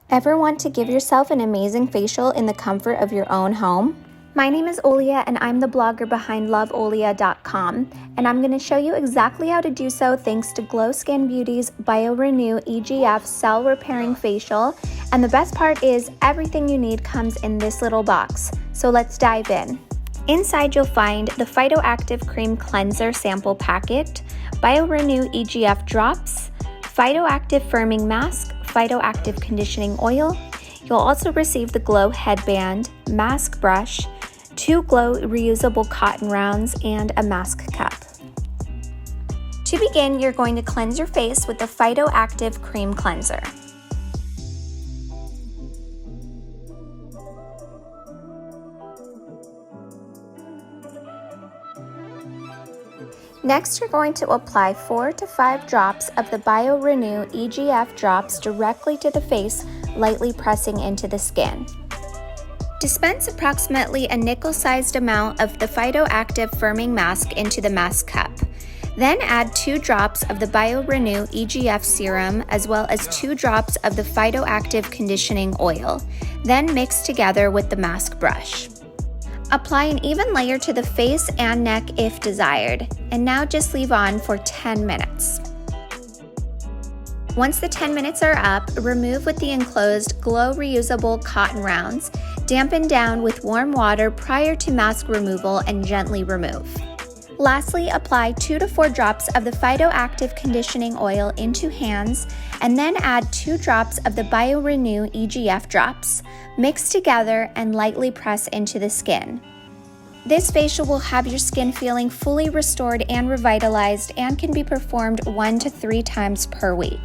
Ever want to give yourself an amazing facial in the comfort of your own home? My name is Olia and I'm the blogger behind loveolia.com, and I'm going to show you exactly how to do so thanks to Glo Skin Beauty's BioRenew EGF cell repairing facial. And the best part is everything you need comes in this little box. So let's dive in. Inside you'll find the Phytoactive Cream Cleanser sample packet, BioRenew EGF drops, Phytoactive Firming Mask, Phytoactive Conditioning Oil. You'll also receive the Glo Headband, Mask Brush, 2 Glo reusable cotton rounds, and a mask cup. To begin, you're going to cleanse your face with the Phytoactive Cream Cleanser. Next, you're going to apply 4 to 5 drops of the BioRenew EGF drops directly to the face, lightly pressing into the skin. Dispense approximately a nickel-sized amount of the Phytoactive Firming Mask into the mask cup. Then add 2 drops of the BioRenew EGF serum as well as 2 drops of the Phytoactive Conditioning Oil. Then mix together with the mask brush. Apply an even layer to the face and neck if desired, and now just leave on for 10 minutes. Once the 10 minutes are up, remove with the enclosed Glo reusable cotton rounds, dampen down with warm water prior to mask removal, and gently remove. Lastly, apply 2 to 4 drops of the Phytoactive Conditioning Oil into hands, and then add 2 drops of the BioRenew EGF drops. Mix together and lightly press into the skin. This facial will have your skin feeling fully restored and revitalized and can be performed 1 to 3 times per week.